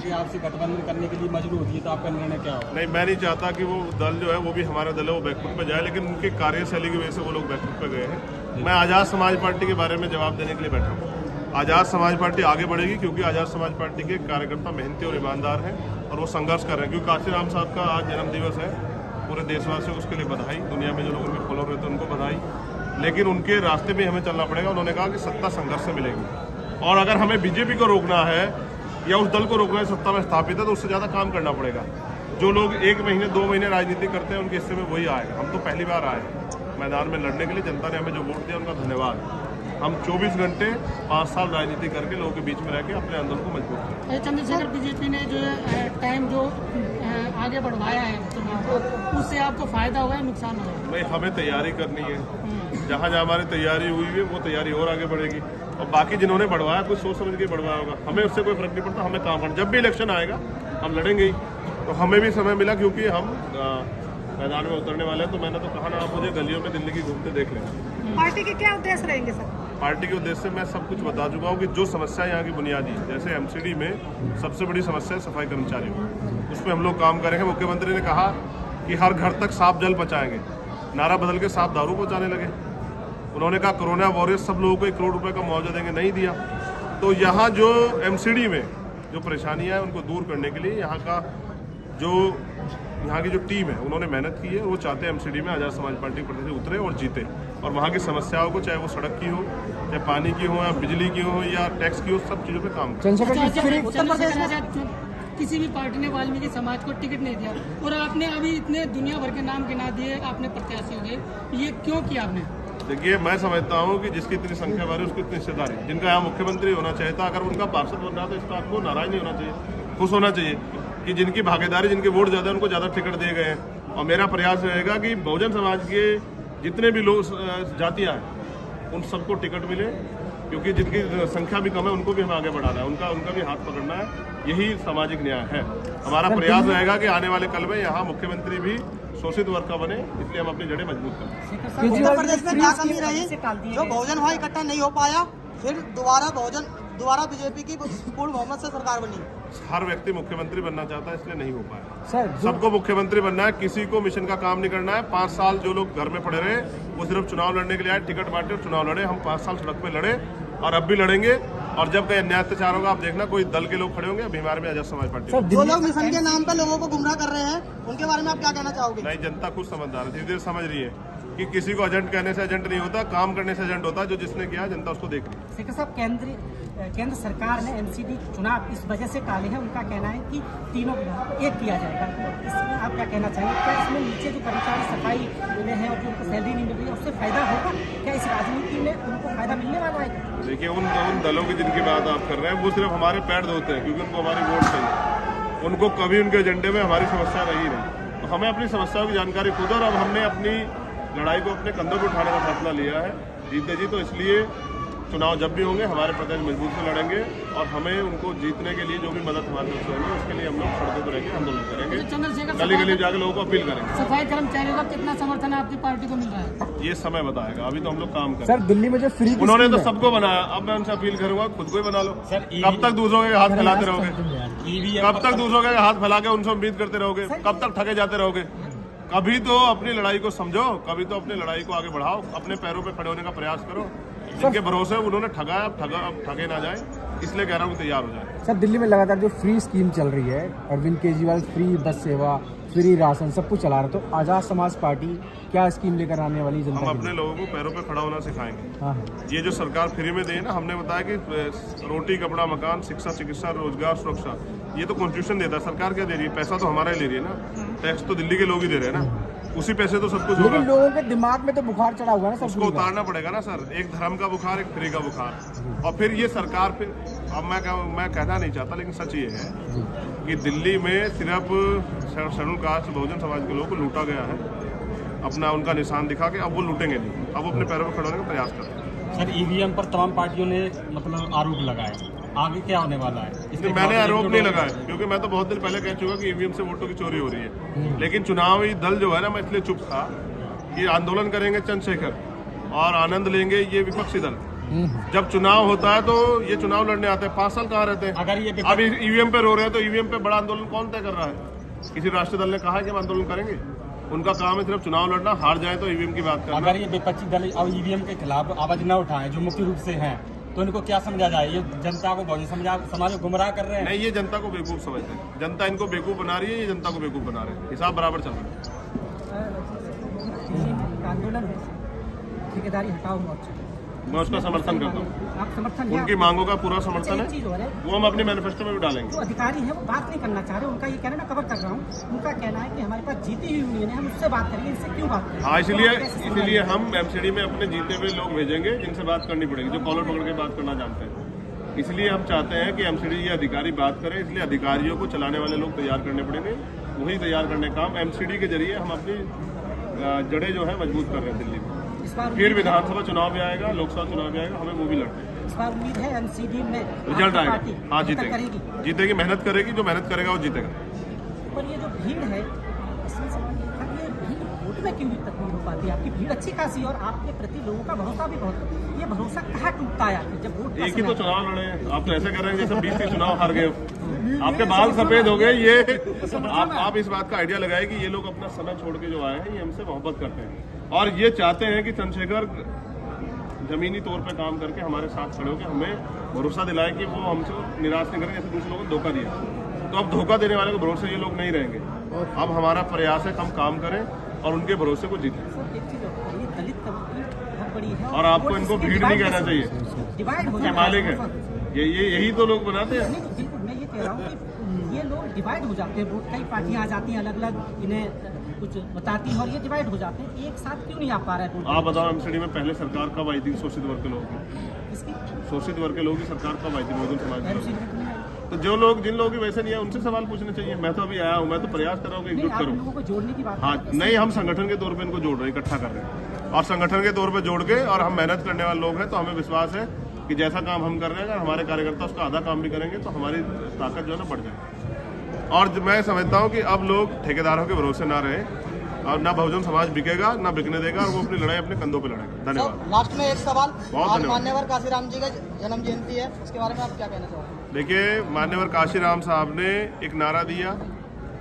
Party आपसे गठबंधन करने के लिए मजबूर होती है तो आपका निर्णय क्या होगा? नहीं, मैं नहीं चाहता कि वो दल जो है वो भी हमारा दल है वो बैकफुट पे जाए, लेकिन उनकी कार्यशैली की वजह से वो लोग बैकफुट पे गए हैं। मैं आज़ाद समाज पार्टी के बारे में जवाब देने के लिए बैठा हूँ। आज़ाद समाज पार्टी आगे बढ़ेगी क्योंकि आज़ाद समाज पार्टी के कार्यकर्ता मेहनती और ईमानदार हैं और वो संघर्ष कर रहे हैं। क्योंकि काशीराम साहब का आज जन्मदिवस है, पूरे देशवासियों को उसके लिए बधाई, दुनिया में जो लोग उनके फॉलोअर रहते हैं उनको बधाई। लेकिन उनके रास्ते में हमें चलना पड़ेगा। उन्होंने कहा कि सत्ता संघर्ष से मिलेगी और अगर हमें बीजेपी को रोकना है या उस दल को रोकना है सत्ता में स्थापित है तो उससे ज़्यादा काम करना पड़ेगा। जो लोग 1 महीने 2 महीने राजनीति करते हैं उनके हिस्से में वही आएगा। हम तो पहली बार आए मैदान में लड़ने के लिए, जनता ने हमें जो वोट दिया उनका धन्यवाद। हम 24 घंटे 5 साल राजनीति करके लोगों के बीच में रह के अपने आंदोलन को मजबूत किया। चंद्रशेखर, बीजेपी ने जो टाइम जो आगे बढ़वाया है चुनाव, उससे आपको फायदा हुआ है नुकसान हुआ है? भाई हमें तैयारी करनी है, जहाँ जहाँ हमारी तैयारी हुई है वो तैयारी और आगे बढ़ेगी और बाकी जिन्होंने बढ़वाया कुछ सोच समझ के बढ़वाया होगा, हमें उससे कोई फर्क नहीं पड़ता। हमें काम करना, जब भी इलेक्शन आएगा हम लड़ेंगे ही। तो हमें भी समय मिला क्योंकि हम मैदान में उतरने वाले हैं। तो मैंने तो कहा ना, आप मुझे गलियों में दिल्ली की घूमते देख लें। पार्टी के क्या उद्देश्य रहेंगे सर? पार्टी के उद्देश्य मैं सब कुछ बता चुका हूँ कि जो समस्या यहाँ की बुनियादी, जैसे एमसीडी में सबसे बड़ी समस्या है सफाई कर्मचारियों, उस पर हम लोग काम करेंगे। मुख्यमंत्री ने कहा कि हर घर तक साफ जल पहुँचाएंगे, नारा बदल के साफ दारू पहुँचाने लगे। उन्होंने कहा कोरोना वॉरियर्स सब लोगों को 1 करोड़ रुपए का मुआवजा देंगे, नहीं दिया। तो यहाँ जो एमसीडी में जो परेशानियाँ हैं उनको दूर करने के लिए यहाँ की जो टीम है उन्होंने मेहनत की है। वो चाहते हैं एमसीडी में आज़ाद समाज पार्टी प्रत्याशी उतरे और जीते और वहाँ की समस्याओं को, चाहे वो सड़क की हो या पानी की हो या बिजली की हो या टैक्स की हो, सब चीज़ों पे काम करें। उत्तर प्रदेश में किसी भी पार्टी ने वाल्मीकि समाज को टिकट नहीं दिया और आपने अभी इतने दुनिया भर के नाम गिना दिए आपने प्रत्याशियों के, ये क्यों किया आपने? देखिए, मैं समझता हूँ कि जिसकी इतनी संख्या बारे उसकी इतनी हिस्सेदारी, जिनका यहाँ मुख्यमंत्री होना चाहिए था, अगर उनका पार्षद बन रहा था इसका आपको नाराज नहीं होना चाहिए, खुश होना चाहिए कि जिनकी भागीदारी, जिनके वोट ज़्यादा है उनको ज़्यादा टिकट दिए गए हैं। और मेरा प्रयास रहेगा कि बहुजन समाज के जितने भी लोग जातियाँ हैं उन सबको टिकट मिले, क्योंकि जिनकी संख्या भी कम है उनको भी हमें आगे बढ़ाना है, उनका भी हाथ पकड़ना है। यही सामाजिक न्याय है। हमारा प्रयास रहेगा कि आने वाले कल में यहाँ मुख्यमंत्री भी शोषित वर्ग का बने, इसलिए हम अपनी जड़ें मजबूत करें। उत्तर प्रदेश में क्या कमी रही जो बहुजन वहाँ इकट्ठा नहीं हो पाया, फिर दोबारा बीजेपी की पूर्ण बहुमत से सरकार बनी? हर व्यक्ति मुख्यमंत्री बनना चाहता है, इसलिए नहीं हो पाया सर। सबको मुख्यमंत्री बनना है, किसी को मिशन का काम नहीं करना है। 5 साल जो लोग घर में पड़े रहे वो सिर्फ चुनाव लड़ने के लिए आए, टिकट बांटे और चुनाव लड़े। हम 5 साल सड़क पे लड़े और अब भी लड़ेंगे। और जब कहीं अन्याय अत्याचार होगा, आप देखना कोई दल के लोग खड़े होंगे बिहार में आज़ाद समाज पार्टी। जो लोग मिशन के नाम पर लोगों को गुमराह कर रहे हैं उनके बारे में आप क्या कहना चाहोगे? नहीं, जनता खुद समझदार है, धीरे धीरे समझ रही है कि किसी को एजेंट कहने से एजेंट नहीं होता, काम करने से एजेंट होता है। जो जिसने किया जनता उसको देख रही है। शेखर साहब, केंद्र सरकार ने एमसीडी चुनाव इस वजह से टाले हैं। उनका कहना है कि तीनों एक किया जाएगा। इसमें आप क्या कहना चाहिए? क्या इसमें नीचे जो कर्मचारी सफाई मिले हैं और जो उनको सैलरी नहीं मिल रही है उससे फायदा होगा? क्या इस राजनीति में उनको फायदा मिलने वाला है? देखिए, उन दलों की जिनकी बात आप कर रहे हैं वो सिर्फ हमारे पैर धोते हैं क्योंकि उनको हमारी वोट चाहिए। उनको कभी उनके एजेंडे में हमारी समस्या रही नहीं। तो हमें अपनी समस्याओं की जानकारी खुद, और अब हमने अपनी लड़ाई को अपने कंधों पर उठाने का फैसला लिया है जीते जी। तो इसलिए चुनाव जब भी होंगे हमारे प्रत्याशी मजबूत से लड़ेंगे और हमें उनको जीतने के लिए जो भी मदद हमारे तरफ से होगी उसके लिए हम लोग सड़कों पर रहेंगे, आंदोलन करेंगे, गली गली जाकर लोगों को अपील करेंगे। सफाई कर्मचारियों का कितना समर्थन आपकी पार्टी को मिल रहा है? ये समय बताएगा, अभी तो हम लोग काम करें। सर, दिल्ली में जो फ्री उन्होंने तो सबको बनाया, अब मैं उनसे अपील करूंगा खुद को ही बना लो। कब तक दूसरों के हाथ फैलाते रहोगे? कब तक दूसरों के हाथ फैला के उनसे उम्मीद करते रहोगे? कब तक ठगे जाते रहोगे? कभी तो अपनी लड़ाई को समझो, कभी तो अपनी लड़ाई को आगे बढ़ाओ, अपने पैरों पे खड़े होने का प्रयास करो। जिनके भरोसे उन्होंने ठगाया, अब ठगे ना जाए, इसलिए कह रहा हूँ तैयार हो जाए। सर, दिल्ली में लगातार जो फ्री स्कीम चल रही है, अरविंद केजरीवाल फ्री बस सेवा, फ्री राशन सब कुछ चला रहा है, तो आज़ाद समाज पार्टी क्या स्कीम लेकर आने वाली जनता? हम अपने लोगों को पैरों पे खड़ा होना सिखाएंगे। हाँ। ये जो सरकार फ्री में दे ना, हमने बताया कि रोटी, कपड़ा, मकान, शिक्षा, चिकित्सा, रोजगार, सुरक्षा, ये तो कॉन्स्टिट्यूशन देता है। सरकार क्या दे रही है? पैसा तो हमारा ही ले रही है ना, टैक्स तो दिल्ली के लोग ही दे रहे हैं ना, उसी पैसे तो सब कुछ होगा। लेकिन लोगों के दिमाग में तो बुखार चढ़ा हुआ है ना, उसको उतारना पड़ेगा ना सर। एक धर्म का बुखार, एक फ्री का बुखार। और फिर ये सरकार, फिर अब मैं कहना नहीं चाहता लेकिन सच ये है कि दिल्ली में सिर्फ शेड्यूल कास्ट बहुजन समाज के लोगों को लूटा गया है, अपना उनका निशान दिखा के। अब वो लूटेंगे नहीं, अब वो अपने पैरों पर खड़े होने का प्रयास कर रहे हैं। सर, ईवीएम पर तमाम पार्टियों ने मतलब आरोप लगाए, आगे क्या होने वाला है? मैंने आरोप नहीं लगाया क्योंकि मैं तो बहुत दिन पहले कह चुका कि ईवीएम से वोटों की चोरी हो रही है। लेकिन चुनावी दल जो है ना, मैं इसलिए चुप था कि आंदोलन करेंगे चंद्रशेखर और आनंद लेंगे ये विपक्षी दल, जब चुनाव होता है तो ये चुनाव लड़ने आते हैं, 5 साल कहाँ रहते हैं। अगर ये अब ईवीएम पे रो रहे हैं तो ईवीएम पे बड़ा आंदोलन कौन तय कर रहा है? किसी राष्ट्रीय दल ने कहा है कि हम आंदोलन करेंगे? उनका काम है सिर्फ चुनाव लड़ना, हार जाए तो ईवीएम की बात करना। अगर ये विपक्षी दल अब ईवीएम के खिलाफ आवाज न उठाएं जो मुख्य रूप से हैं, तो इनको क्या समझा जाए? ये जनता को बहुत समाज को गुमराह कर रहे हैं। नहीं, ये जनता को बेवकूफ समझते हैं। जनता इनको बेवकूफ बना रही है, ये जनता को बेवकूफ बना रहे हैं। हिसाब बराबर चल रहा है। आंदोलन है ठेकेदारी हटाओ मोर्चा, मैं उसका समर्थन करता हूँ। आप समर्थन उनकी मांगों का पूरा समर्थन चीज हो है, रहा है। वो हम अपने मैनिफेस्टो में भी डालेंगे। जो अधिकारी है वो बात नहीं करना चाह रहे, उनका ये कहना मैं कवर कर रहा हूँ। उनका कहना है कि हमारे पास जीती हुई यूनियन है, हम उससे बात करेंगे, इनसे क्यों बात करें? हाँ, इसीलिए हम एमसीडी में अपने जीते हुए लोग भेजेंगे जिनसे बात करनी पड़ेगी, जो कॉलर पकड़ के बात करना जानते हैं। इसलिए हम चाहते हैं कि एमसीडी ये अधिकारी बात करें, इसलिए अधिकारियों को चलाने वाले लोग तैयार करने पड़ेंगे। वही तैयार करने का काम एमसीडी के जरिए हम अपनी जड़ें जो है मजबूत कर रहे हैं दिल्ली में। फिर विधानसभा चुनाव भी आएगा, लोकसभा चुनाव भी आएगा, हमें वो भी लड़ते हैं। इस बार उम्मीद है एमसीडी में रिजल्ट आएगा। हाँ, जीतेगी, जीतेगी, मेहनत करेगी, जो मेहनत करेगा वो जीतेगा। पर ये जो भीड़ है इसमें सवाल ये था कि ये भीड़ वोट में क्यों तक नहीं हो पाती? आपकी भीड़ अच्छी खासी और आपके प्रति लोगों का भरोसा भी बहुत, ये भरोसा कहाँ टूटता है आपके जब वोट? एक ही तो चुनाव लड़े हैं, आप तो ऐसे कर रहे हैं जैसे 20 के चुनाव हार गए हो। आपके बाल सफेद हो गए। ये आप इस बात का आइडिया लगाए कि ये लोग अपना समय छोड़ के जो आए हैं ये हमसे मोहब्बत करते हैं और ये चाहते हैं कि चंद्रशेखर जमीनी तौर पे काम करके हमारे साथ खड़े होकर हमें भरोसा दिलाए कि वो हमसे निराश नहीं करेंगे जैसे दूसरे लोगों को धोखा दिया। तो अब धोखा देने वाले को भरोसे ये लोग नहीं रहेंगे। अब हमारा प्रयास है हम काम करें और उनके भरोसे को जीतें। दलित बहुत बड़ी है और आपको इनको भीड़ नहीं कहना चाहिए, डिवाइड हो ये मालिक है, यही तो लोग बनाते हैं। मैं ये कह रहा हूँ कि ये लोग डिवाइड हो जाते हैं, वोट कई पार्टियां आ जाती हैं अलग अलग, इन्हें कुछ बताती हैं और ये डिवाइड हो जाते हैं। एक साथ क्यों नहीं आ पा रहा है? आप बताओ एमसीडी में पहले सरकार कब आई थी? शोषित वर्ग के लोग इसकी शोषित वर्ग के लोगों की सरकार कब आई थी? बहुजन समाज। तो जो लोग जिन लोगों की वैसे नहीं है उनसे सवाल पूछने चाहिए। मैं तो अभी आया हूँ, मैं तो प्रयास कर रहा हूँ कि एकजुट करूँ। लोगों को जोड़ने की बात। हाँ, नहीं, हम संगठन के तौर पे इनको जोड़ रहे हैं, इकट्ठा कर रहे हैं और संगठन के तौर पे जोड़ के और हम मेहनत करने वाले लोग हैं तो हमें विश्वास है कि जैसा काम हम कर रहे हैं अगर हमारे कार्यकर्ता उसका आधा काम भी करेंगे तो हमारी ताकत जो है ना बढ़ जाएगी। और मैं समझता हूँ कि अब लोग ठेकेदारों के भरोसे ना रहे और ना बहुजन समाज बिकेगा, ना बिकने देगा और वो अपनी लड़ाई अपने कंधों पे लड़ेगा। धन्यवाद। लास्ट में एक सवाल, बहुत मान्यवर काशीराम जी का जन्म जयंती है, उसके बारे में आप क्या कहना चाहोगे? देखिए, मान्यवर काशीराम साहब ने एक नारा दिया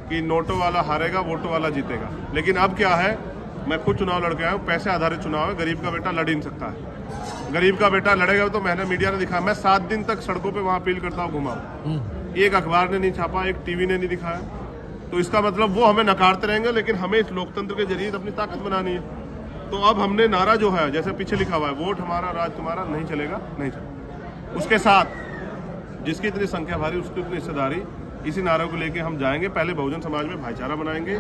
कि नोटों वाला हारेगा, वोटों वाला जीतेगा। लेकिन अब क्या है, मैं खुद चुनाव लड़के आया हूँ, पैसे आधारित चुनाव है, गरीब का बेटा लड़ ही नहीं सकता है। गरीब का बेटा लड़ेगा तो मैंने मीडिया ने दिखाया, मैं 7 दिन तक सड़कों पे वहाँ अपील करता हूँ, घुमा। एक अखबार ने नहीं छापा, एक टीवी ने नहीं दिखाया। तो इसका मतलब वो हमें नकारते रहेंगे, लेकिन हमें इस लोकतंत्र के जरिए अपनी ताकत बनानी है। तो अब हमने नारा जो है, जैसे पीछे लिखा हुआ है, वोट हमारा राज तुम्हारा, नहीं चलेगा, नहीं चलेगा। उसके साथ जिसकी इतनी संख्या भारी उसकी उतनी हिस्सेदारी, इसी नारे को लेके हम जाएंगे। पहले बहुजन समाज में भाईचारा बनाएंगे,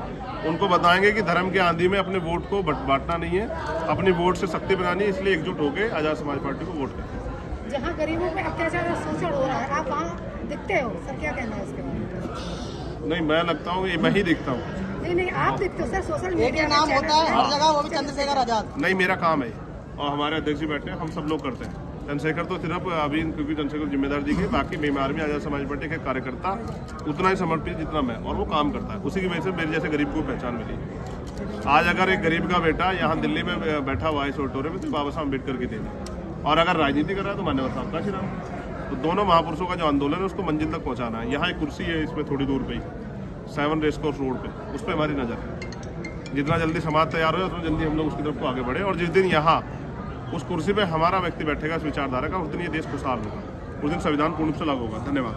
उनको बताएंगे कि धर्म के आंधी में अपने वोट को बांटना नहीं है, अपनी वोट से शक्ति बनानी है। इसलिए एकजुट होकर आजाद समाज पार्टी को वोट करें। जहाँ गरीबों पे अत्याचार और शोषण हो रहा है, आप वहाँ दिखते हो सर, क्या कहना है इसके बारे में? नहीं, मैं लगता हूँ मैं ही दिखता हूँ। नहीं, आप दिखते हो सर, सोशल मीडिया नाम होता है हर जगह, वो भी चंद्रशेखर आजाद। नहीं, मेरा काम है और हमारे अध्यक्ष जी बैठे हैं, हम सब लोग करते हैं। चंद्रशेखर तो सिर्फ अभी क्योंकि चंद्रशेखर जिम्मेदार दी गई, बाकी बीमार में आजाद समाज पार्टी के कार्यकर्ता उतना ही समर्पित जितना मैं, और वो काम करता है। उसी की वजह से मेरे जैसे गरीब को पहचान मिली। आज अगर एक गरीब का बेटा यहाँ दिल्ली में बैठा हुआ है इस ऑडिटोरियम में, तो बाबा साहब अम्बेडकर की देन है। और अगर राजनीति कर रहा है तो मान्यवर साहब काशीराम। तो दोनों महापुरुषों का जो आंदोलन है उसको मंजिल तक पहुँचाना है। यहाँ एक कुर्सी है इसमें थोड़ी दूर पे ही, 7 रेसकोर्स रोड पे, उस पर हमारी नज़र है। जितना जल्दी समाज तैयार हो उतना जल्दी हम लोग उसकी तरफ को आगे बढ़े। और जिस दिन यहाँ उस कुर्सी पे हमारा व्यक्ति बैठेगा इस विचारधारा का, उस दिन ये देश खुशहाल होगा, उस दिन संविधान पूर्ण रूप से लागू होगा। धन्यवाद।